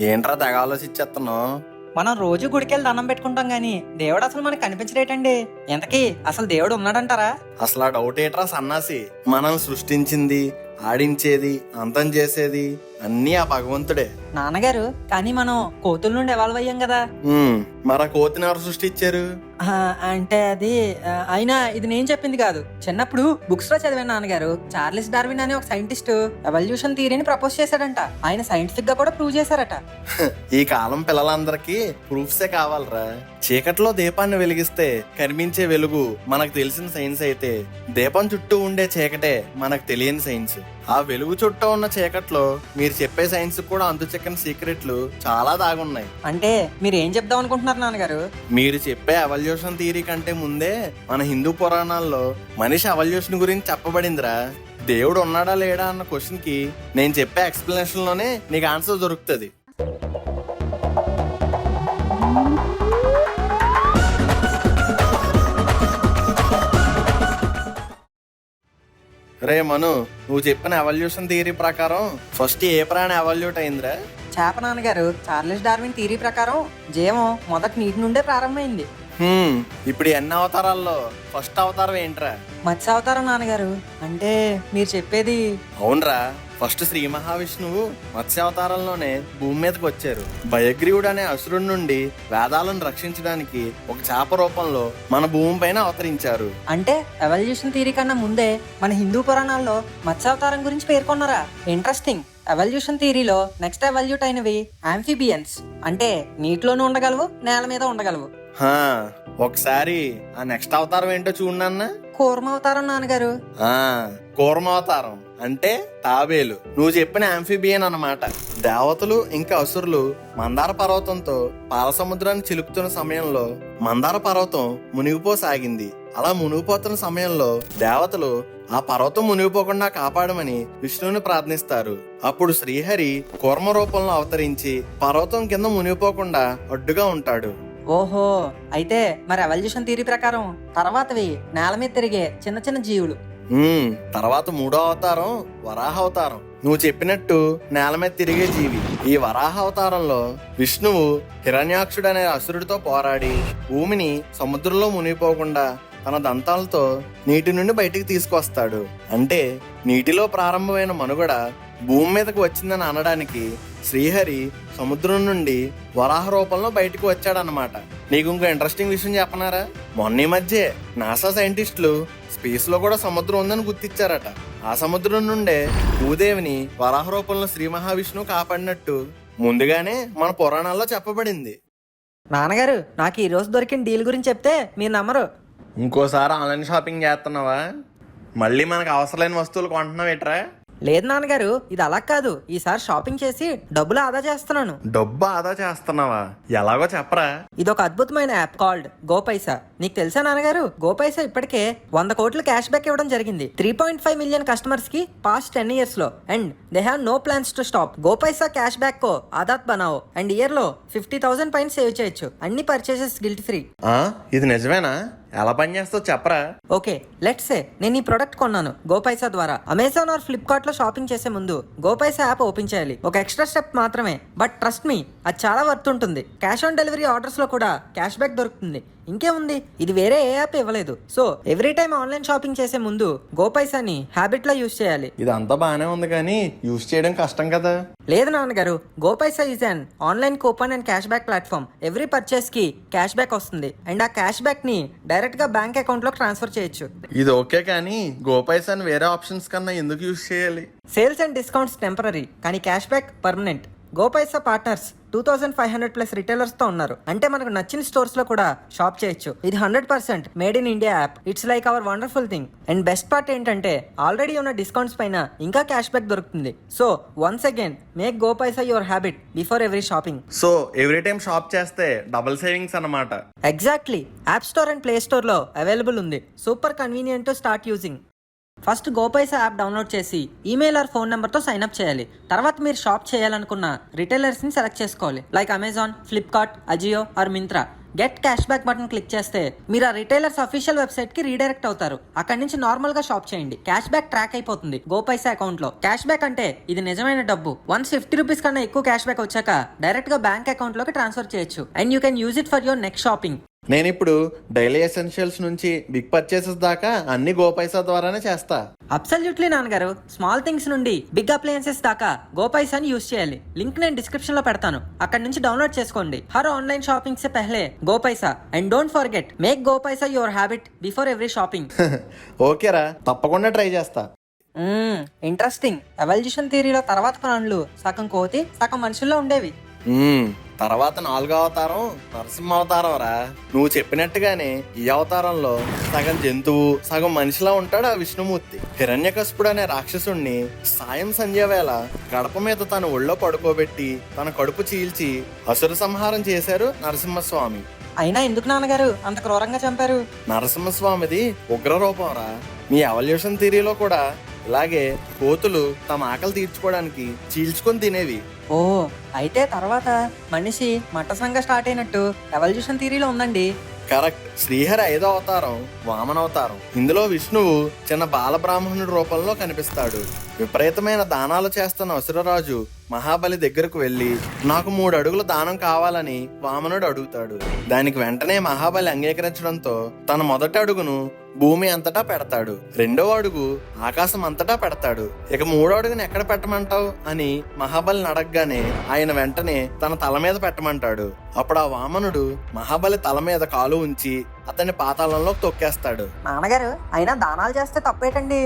ఏంట్రా తెగ ఆలోచించేస్తున్నావు? మనం రోజు గుడికెళ్ళి దండం పెట్టుకుంటాం గానీ దేవుడు అసలు మనకు కనిపించడేటండి. ఎంతకీ అసలు దేవుడు ఉన్నాడంటారా? అసలు ఆ డౌట్ ఏట్రా సన్నాసి? మనం సృష్టించింది, ఆడించేది, అంతం చేసేది అన్నీ ఆ భగవంతుడే. నాన్నగారు, కానీ మనం కోతుల నుండి ఎవాల్వ్ అయ్యాం కదా. మరి ఆ కోతిని ఎవరు సృష్టించారు? అంటే అది అయినా ఇది నేను చెప్పింది కాదు. చిన్నప్పుడు బుక్స్ లో చదివాను నాన్నగారు. చార్లెస్ డార్విన్ అనే ఒక సైంటిస్ట్ ఎవల్యూషన్ థియరీని ప్రపోజ్ చేశాడంట. ఆయన సైంటిఫిక్ గా కూడా ప్రూవ్ చేశారట. ఈ కాలం పిల్లలందరికీ ప్రూఫ్సే కావాలరా. చీకట్లో దీపాన్ని వెలిగిస్తే కనిపించే వెలుగు మనకు తెలిసిన సైన్స్ అయితే, దీపం చుట్టూ ఉండే చీకటే మనకు తెలియని సైన్స్. ఆ వెలుగు చుట్టూ ఉన్న చీకట్లో మీరు చెప్పే సైన్స్ కూడా అంతు చిక్కని సీక్రెట్లు చాలా దాగున్నాయి. అంటే మీరు ఏం చెప్దాం అనుకుంటున్నారు నాన్నగారు? మీరు చెప్పే ఎవల్యూషన్ థియరీ కంటే ముందే మన హిందూ పురాణాల్లో మనిషి ఎవల్యూషన్ గురించి చెప్పబడిందిరా. దేవుడు ఉన్నాడా లేడా అన్న క్వశ్చన్ కి నేను చెప్పే ఎక్స్ప్లెనేషన్ లోనే నీకు ఆన్సర్ దొరుకుతుంది. రే మను, నువ్వు చెప్పిన ఎవల్యూషన్ థియరీ ప్రకారం ఫస్ట్ ఏ ప్రాణి ఎవల్యూట్ అయిందిరా? చేప నాన్నగారు. చార్లెస్ డార్విన్ థియరీ ప్రకారం జీవం మొదటి నీటి నుండే ప్రారంభమైంది. ఇప్పుడు ఎన్ని అవతారాల్లో ఫస్ట్ అవతారం ఏంట్రా? మత్స్య అవతారం నాన్నగారు. అంటే మీరు చెప్పేది? అవునరా, ఫస్ట్ శ్రీ మహావిష్ణువు మత్స్యావతారంలోనే భూమి మీదకి వచ్చారు. భయగ్రీవుడు అనే అసురుడి నుండి వేదాలను రక్షించడానికి ఒక చేప రూపంలో మన భూమి పైన అవతరించారు. అంటే ఎవల్యూషన్ థియరీ కన్నా ముందే మన హిందూ పురాణాల్లో మత్స్యావతారం గురించి పేర్కొన్నారా? ఇంట్రెస్టింగ్. ఎవల్యూషన్ థియరీలో నెక్స్ట్ ఎవల్యూట్ అయినవి ఆంఫిబియన్స్. అంటే నీటిలోనూ ఉండగలవు, నేల మీద ఉండగలవు. ఒకసారి ఆ నెక్స్ట్ అవతారం ఏంటో చూడన్నా. కూర్మావతారం నాన్నగారు. కూర్మావతారం అంటే తాబేలు. నువ్వు చెప్పిన ఆంఫిబియన్ అన్నమాట. దేవతలు ఇంకా అసురులు మందార పర్వతంతో పాల సముద్రాన్ని చిలుపుతున్న సమయంలో మందార పర్వతం మునిగిపోసాగింది. అలా మునిగిపోతున్న సమయంలో దేవతలు ఆ పర్వతం మునిగిపోకుండా కాపాడమని విష్ణువుని ప్రార్థిస్తారు. అప్పుడు శ్రీహరి కూర్మ రూపంలో అవతరించి పర్వతం కింద మునిగిపోకుండా అడ్డుగా ఉంటాడు. ఓహో, అయితే మరి ఎవల్యూషన్ థియరీ ప్రకారం తర్వాతవి నేల మీద తిరిగే చిన్న చిన్న జీవులు. తర్వాత మూడో అవతారం వరాహ అవతారం. నువ్వు చెప్పినట్టు నేల మీద తిరిగే జీవి. ఈ వరాహ అవతారంలో విష్ణువు హిరణ్యాక్షుడు అనే అసురుడితో పోరాడి భూమిని సముద్రంలో మునిగిపోకుండా తన దంతాలతో నీటి నుండి బయటికి తీసుకొస్తాడు. అంటే నీటిలో ప్రారంభమైన మనుగడ భూమి మీదకి వచ్చిందని అనడానికి శ్రీహరి సముద్రం నుండి వరాహ రూపంలో బయటకు వచ్చాడనమాట. నీకు ఇంకో ఇంట్రెస్టింగ్ విషయం చెప్పనారా? మొన్న ఈ మధ్య నాసా సైంటిస్టులు స్పేస్ లో కూడా సముద్రం ఉందని గుర్తించారట. ఆ సముద్రం నుండే భూదేవిని వరాహ రూపంలో శ్రీ మహావిష్ణువు కాపాడినట్టు ముందుగానే మన పురాణాల్లో చెప్పబడింది. నాన్నగారు, నాకు ఈ రోజు దొరికిన డీల్ గురించి చెప్తే మీరు నమ్మరు. ఇంకోసారి ఆన్లైన్ షాపింగ్ చేస్తున్నావా? మళ్ళీ మనకు అవసరమైన వస్తువులు కొంటున్నావు ఏట్రా? లేదు నాన్నగారు, ఇది అలా కాదు. ఈసారి షాపింగ్ చేసి డబ్బులు ఆదా చేస్తున్నాను. డబ్బు ఆదా చేస్తున్నావా? ఎలాగో చెప్పరా. ఇది ఒక అద్భుతమైన యాప్ కాల్డ్ గోపైసా. నీకు తెలుసా నాన్నగారు, గోపైసా ఇప్పటికే 100 కోట్ల క్యాష్ బ్యాక్ ఇవ్వడం జరిగింది 3.5 మిలియన్ కస్టమర్స్ కి పాస్ట్ 10 years లో. And they have no plans to stop. GoPaisa cash back కో ఆదాత్ బనావో. అండ్ ఇయర్ లో 50,000 పైన సేవ్ చేయొచ్చు. అన్ని పర్చేసెస్ గిల్ట్ ఫ్రీ. ఇది నిజమేనా? ఎలా పని చేస్తావు చెప్పరా. ఓకే, లెట్స్ సే నేను ఈ ప్రొడక్ట్ కొన్నాను గోపైసా ద్వారా. అమెజాన్ ఆర్ ఫ్లిప్కార్ట్ లో షాపింగ్ చేసే ముందు గోపైసా యాప్ ఓపెన్ చేయాలి. ఒక ఎక్స్ట్రా స్టెప్ మాత్రమే, బట్ ట్రస్ట్ మీ, అది చాలా వర్త్ ఉంటుంది. క్యాష్ ఆన్ డెలివరీ ఆర్డర్స్ లో కూడా క్యాష్ బ్యాక్ దొరుకుతుంది. ఇంకేముంది, ఇది వేరే ఏ యాప్ ఇవ్వలేదు. So every time online shopping చేసే ముందు గోపైసాని హ్యాబిట్ లా యూస్ చేయాలి. ఇదంతా బానే ఉంది కానీ యూస్ చేయడం కష్టం కదా. లేదు నాన్నగారు, GoPaisa is an online coupon and cash back platform. Every purchase కి క్యాష్ బ్యాక్ వస్తుంది. అండ్ ఆ క్యాష్ బ్యాక్ ని డైరెక్ట్ గా బ్యాంక్ అకౌంట్ లో ట్రాన్స్ఫర్ చేయొచ్చు. ఇది ఓకే, కానీ గోపైసాని వేరే ఆప్షన్స్ కన్నా ఎందుకు యూస్ చేయాలి? సేల్స్ అండ్ డిస్కౌంట్స్ టెంపరీ, కానీ cash back permanent. GoPaisa partners 2500+ retailers తో ఉన్నారు. అంటే మనకు నచ్చిన స్టోర్స్ లో కూడా షాప్ చేయొచ్చు. ఇది 100% made in India app. It's like our wonderful thing. And best part ఏంటంటే ఆల్రెడీ ఉన్న డిస్కౌంట్స్ పైన ఇంకా క్యాష్ బ్యాక్ దొరుకుతుంది. So once again make GoPaisa your habit before every shopping. So every time shop చేస్తే డబుల్ సేవింగ్స్ అన్నమాట. Exactly. App store and play store లో available ఉంది. Super convenient to start using. First GoPaisa app download చేసి email or phone నెంబర్తో sign up చేయాలి. తర్వాత మీరు shop చేయాలనుకున్న రిటైలర్స్ని సెలెక్ట్ చేసుకోవాలి. Like Amazon, Flipkart, Ajio or Myntra. Get cash back button click చేస్తే మీరు ఆ రిటైలర్స్ అఫీషియల్ వెబ్సైట్ కి రీడైరెక్ట్ అవుతారు. అక్కడి నుంచి నార్మల్ గా షాప్ చేయండి. క్యాష్ బ్యాక్ ట్రాక్ అయిపోతుంది గోపైసా అకౌంట్ లో. క్యాష్ బ్యాక్ అంటే ఇది నిజమైన డబ్బు. 150 రూపీస్ కన్నా ఎక్కువ క్యాష్ బ్యాక్ వచ్చాక డైరెక్ట్ గా బ్యాంక్ అకౌంట్ లోకి ట్రాన్స్ఫర్ చేయొచ్చు. And you can use it for your next shopping. నేను ఇప్పుడు డైలీ ఎసెన్షియల్స్ నుంచి బిగ్ పర్చేసెస్ దాకా అన్ని గోపైసా ద్వారానే చేస్తా. అబ్సల్యూట్లీ నాన్నగారు. స్మాల్ థింగ్స్ నుండి బిగ్ అప్లయన్సెస్ దాకా గోపైసాని యూజ్ చేయాలి. లింక్ నేను డిస్క్రిప్షన్ లో పెడతాను, అక్కడ నుంచి డౌన్లోడ్ చేసుకోండి. హర్ ఆన్లైన్ షాపింగ్ సే పెహ్లే GoPaisa. And don't forget, make GoPaisa your habit before every shopping. ఓకేరా, తప్పకుండా ట్రై చేస్తా. ఇంట్రెస్టింగ్. ఎవల్యూషన్ థియరీలో తర్వాత ప్రాణులు సగం కోతి సగం మనుషుల్లో ఉండేవి. తర్వాత 4వ అవతారం నరసింహ అవతారం రా. నువ్వు చెప్పినట్టుగానే ఈ అవతారంలో సగం జంతువు సగం మనిషిలా ఉంటాడు ఆ విష్ణుమూర్తి. హిరణ్యకశిపుడు అనే రాక్షసుణ్ణి సాయం సంధ్య వేళ గడప మీద తన ఒళ్ళో పడుకోబెట్టి తన కడుపు చీల్చి అసుర సంహారం చేశారు నరసింహస్వామి. అయినా ఎందుకు నాన్నగారు అంత క్రూరంగా చంపారు? నరసింహస్వామిది ఉగ్ర రూపం రా. మీ ఎవల్యూషన్ థియరీలో కూడా ఇలాగే కోతులు తమ ఆకలి తీర్చుకోవడానికి చీల్చుకొని తినేవి. ఓ, అయితే తర్వాత మనిషి మట్టసంగా స్టార్ట్ అయినట్టు ఎవల్యూషన్ థియరీలో ఉందండి. కరెక్ట్. శ్రీహరి 5వ అవతారం వామన అవతారం. ఇందులో విష్ణువు చిన్న బాలబ్రాహ్మణుడి రూపంలో కనిపిస్తాడు. విపరీతమైన దానాలు చేస్తున్న అసురరాజు మహాబలి దగ్గరకు వెళ్లి నాకు 3 అడుగుల దానం కావాలని వామనుడు అడుగుతాడు. దానికి వెంటనే మహాబలి అంగీకరించడంతో తన మొదటి అడుగును భూమి అంతటా పెడతాడు, 2వ అడుగు ఆకాశం అంతటా పెడతాడు. ఇక 3వ అడుగుని ఎక్కడ పెట్టమంటావు అని మహాబలిని అడగగానే ఆయన వెంటనే తన తల మీద పెట్టమంటాడు. అప్పుడు ఆ వామనుడు మహాబలి తల మీద కాలు ఉంచి అతన్ని పాతాళంలోకి తొక్కేస్తాడు. నాన్నగారు, అయినా దానాలు చేస్తే తప్పేటండి?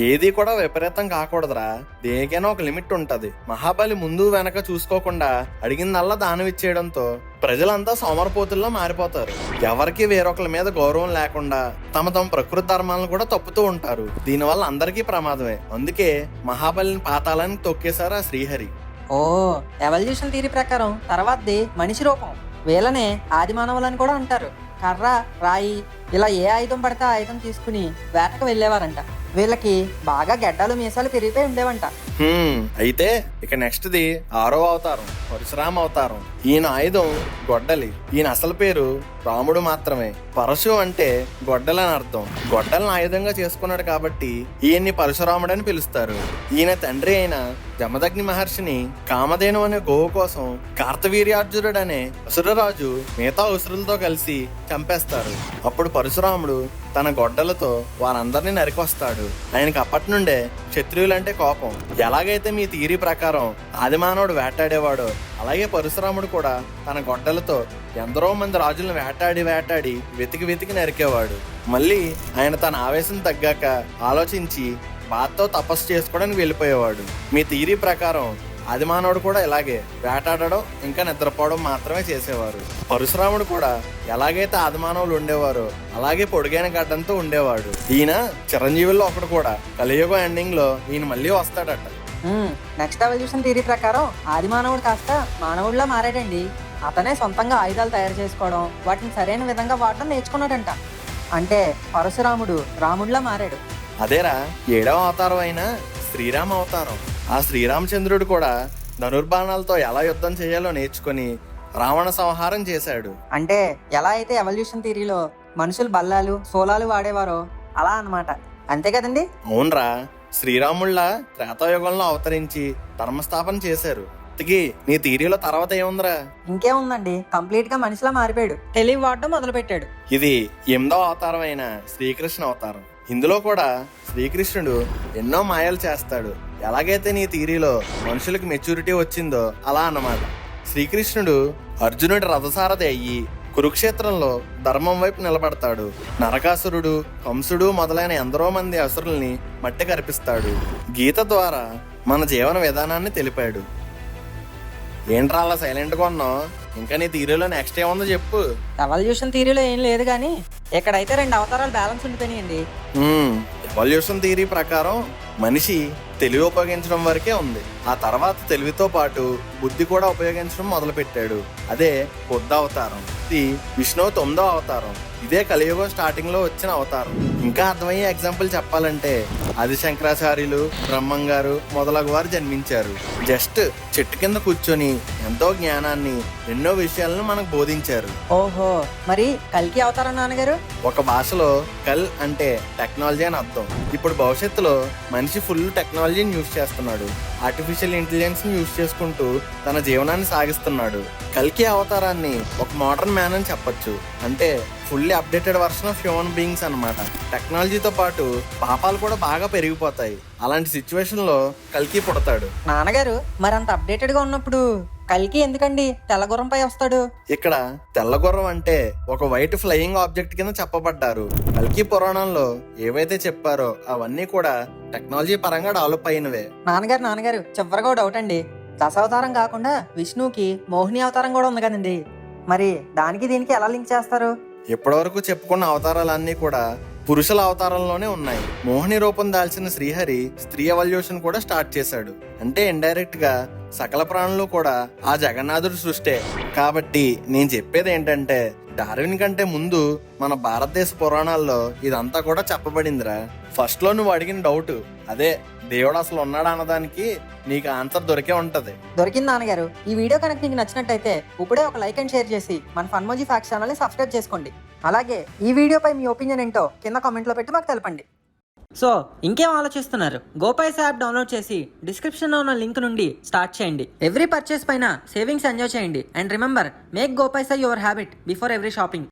ఏది కూడా విపరీతం కాకూడదురా. దేనికైనా ఒక లిమిట్ ఉంటది. మహాబలి ముందు వెనక చూసుకోకుండా అడిగిందల్లా దానం ఇచ్చేయడంతో ప్రజలంతా సోమరపోతుల్లో మారిపోతారు. ఎవరికి వేరొకరి మీద గౌరవం లేకుండా తమ ప్రకృతి ధర్మాలను కూడా తప్పుతూ ఉంటారు. దీనివల్ల అందరికీ ప్రమాదమే. అందుకే మహాబలిని పాతాళానికి తొక్కేశారు ఆ శ్రీహరి. ఓ, ఎవల్యూషన్ థియరీ ప్రకారం తర్వాతది మనిషి రూపం. వీళ్ళనే ఆది మానవులని కూడా అంటారు. కర్ర, రాయి ఇలా ఏ ఆయుధం పడితే ఆ ఆయుధం తీసుకుని వేటకు వెళ్ళేవారంట. వీళ్ళకి బాగా గెడ్డలు మీసాలు పెరిగిపోయి ఉండేవంట. అయితే ఇక నెక్స్ట్ది 6వ అవతారం పరశురామ అవతారం. ఈయన ఆయుధం గొడ్డలి. ఈయన అసలు పేరు రాముడు మాత్రమే. పరశు అంటే గొడ్డలని అర్థం. గొడ్డలను ఆయుధంగా చేసుకున్నాడు కాబట్టి ఈయన్ని పరశురాముడు అని పిలుస్తారు. ఈయన తండ్రి అయిన జమదగ్ని మహర్షిని కామధేను అనే గోవు కోసం కార్తవీర్యార్జునుడు అనే అసురరాజు మిగతా అసురులతో కలిసి చంపేస్తారు. అప్పుడు పరశురాముడు తన గొడ్డలతో వారందరినీ నరికొస్తాడు. ఆయనకి అప్పటి నుండే క్షత్రియులంటే కోపం. ఎలాగైతే మీ థియరీ ప్రకారం ఆదిమానవుడు వేటాడేవాడో అలాగే పరశురాముడు కూడా తన గొడ్డలతో ఎందరో మంది రాజులను వేటాడి వెతికి నరికేవాడు. మళ్ళీ ఆయన తన ఆవేశం తగ్గాక ఆలోచించి బాధతో తపస్సు చేసుకోవడానికి వెళ్ళిపోయేవాడు. మీ థియరీ ప్రకారం ఆదిమానవుడు కూడా ఇలాగే వేటాడడం ఇంకా నిద్రపోవడం మాత్రమే చేసేవారు. పరశురాముడు కూడా ఎలాగైతే ఆదిమానవులు ఉండేవారో అలాగే పొడుగైన గడ్డంతో ఉండేవాడు. ఈయన చిరంజీవుల్లో ఒకడు కూడా. కలియుగ ఎండింగ్ లో ఈయన మళ్ళీ వస్తాడట. నెక్స్ట్ ఎవల్యూషన్ థియరీ ప్రకారం ఆది మానవుడు కాస్త మానవుడిలా మారాడండి. అతనే సొంతంగా ఆయుధాలు తయారు చేసుకోవడం, వాటిని సరైన విధంగా వాడడం నేర్చుకున్నాడంట. అంటే పరశురాముడు రాముడిలా మారాడు. అదేరా 7వ అవతారం అయిన శ్రీరామ అవతారం. ఆ శ్రీరామచంద్రుడు కూడా ధనుర్బాణాలతో ఎలా యుద్ధం చేయాలో నేర్చుకుని రావణ సంహారం చేశాడు. అంటే ఎలా అయితే ఎవల్యూషన్ థియరీలో మనుషులు బల్లాలు సోలాలు వాడేవారో అలా అన్నమాట. అంతే కదండి? అవునరా. శ్రీరాముళ్ళ త్రేతాయుగంలో అవతరించి ధర్మస్థాపన చేశారు. నీ థియరీలో తర్వాత ఏముందిరా? ఇంకేముందండి, కంప్లీట్ గా మనిషిలా మారిపోయాడు. తెలివి వాడడం మొదలు పెట్టాడు. ఇది 8వ అవతారం అయిన శ్రీకృష్ణ అవతారం. ఇందులో కూడా శ్రీకృష్ణుడు ఎన్నో మాయలు చేస్తాడు. ఎలాగైతే నీ థియరీలో మనుషులకు మెచ్యూరిటీ వచ్చిందో అలా అన్నమాట. శ్రీకృష్ణుడు అర్జునుడి రథసారథి అయ్యి కురుక్షేత్రంలో ధర్మం వైపు నిలబడతాడు. నరకాసురుడు, కంసుడు మొదలైన ఎందరో మంది అసురుల్ని మట్టి కరిపిస్తాడు. గీత ద్వారా మన జీవన విధానాన్ని తెలిపాడు. ఏంట్రా అలా సైలెంట్ గా ఉన్నావు? ఇంకా నీ థియరీలో నెక్స్ట్ ఏముందో చెప్పు. ఎవల్యూషన్ థియరీలో ఏం లేదు కానీ ఇక్కడైతే 2 అవతారాలు బ్యాలెన్స్ ఉండిపోయినాయండి. ఎవల్యూషన్ థియరీ ప్రకారం మనిషి తెలివి ఉపయోగించడం వరకే ఉంది. ఆ తర్వాత తెలివితో పాటు బుద్ధి కూడా ఉపయోగించడం మొదలు పెట్టాడు. అదే బుద్ధ అవతారం. ఇది విష్ణువు 9వ అవతారం. ఇదే కలియుగం స్టార్టింగ్ లో వచ్చిన అవతారం. ఇంకా అర్థమయ్యే ఎగ్జాంపుల్ చెప్పాలంటే ఆది శంకరాచార్యులు, బ్రహ్మం గారు మొదలగు వారు జన్మించారు. జస్ట్ చెట్టు కింద కూర్చొని ఎంతో జ్ఞానాన్ని, ఎన్నో విషయాలను మనకు బోధించారు. ఓహో, మరి కల్కి అవతారం నాన్నగారు? ఒక భాషలో కల్ అంటే టెక్నాలజీ అని అర్థం. ఇప్పుడు భవిష్యత్తులో మనిషి ఫుల్ టెక్నాలజీని యూజ్ చేస్తున్నాడు. ఆర్టిఫిషియల్ ఇంటెలిజెన్స్ ని యూజ్ చేసుకుంటూ తన జీవనాన్ని సాగిస్తున్నాడు. కల్కి అవతారాన్ని ఒక మోడర్న్ మ్యాన్ అని చెప్పొచ్చు. అంటే fully updated version of human beings అన్నమాట. టెక్నాలజీతో పాటు పాపాలు కూడా బాగా పెరిగిపోతాయి. అలాంటి సిచ్యువేషన్ లో కల్కి పుడతాడు. నాన్నగారు, మరి అంత అప్డేటెడ్ గా ఉన్నప్పుడు కల్కి ఎందుకండి తెల్లగుర్రంపై వస్తాడు? ఇక్కడ తెల్లగుర్రం అంటే ఒక వైట్ ఫ్లయింగ్ ఆబ్జెక్ట్ కింద చెప్పబడ్డారు. కల్కి పురాణంలో ఏవైతే చెప్పారో అవన్నీ కూడా టెక్నాలజీ పరంగా డెవలప్ అయినవే. నాన్నగారు చివరిగా ఒక డౌట్ అండి. దశావతారం కాకుండా విష్ణువుకి మోహిని అవతారం కూడా ఉంది కదండి, మరి దానికి దీనికి ఎలా లింక్ చేస్తారు? ఇప్పటివరకు చెప్పుకున్న అవతారాలన్నీ కూడా పురుషుల అవతారంలోనే ఉన్నాయి. మోహిని రూపం దాల్చిన శ్రీహరి స్త్రీ ఎవల్యూషన్ కూడా స్టార్ట్ చేశాడు. అంటే ఇండైరెక్ట్ గా సకల ప్రాణులు కూడా ఆ జగన్నాథుడి సృష్టే. కాబట్టి నేను చెప్పేది ఏంటంటే, డార్విన్ కంటే ముందు మన భారతదేశ పురాణాల్లో ఇదంతా కూడా చెప్పబడిందిరా. ఫస్ట్ లో నువ్వు అడిగిన డౌట్ అదే, దేవుడు అసలు ఉన్నాడా అన్నదానికి నీకు ఆన్సర్ దొరికే ఉంటది. దొరికింది నాన్నగారు. ఈ వీడియో కనుక మీకు నచ్చినట్టయితే ఇప్పుడే ఒక లైక్ అండ్ షేర్ చేసి మన ఫన్మోజీ ఫ్యాక్ట్స్ ఛానల్ ని సబ్స్క్రైబ్ చేసుకోండి. అలాగే ఈ వీడియోపై మీ ఒపీనియన్ ఏంటో కింద కామెంట్లో పెట్టి మాకు తెలపండి. సో ఇంకేం ఆలోచిస్తున్నారు? గోపైసా యాప్ డౌన్లోడ్ చేసి డిస్క్రిప్షన్ లో ఉన్న లింక్ నుండి స్టార్ట్ చేయండి. ఎవ్రీ పర్చేస్ పైన సేవింగ్స్ ఎంజాయ్ చేయండి. And remember, make GoPaisa your habit before every shopping.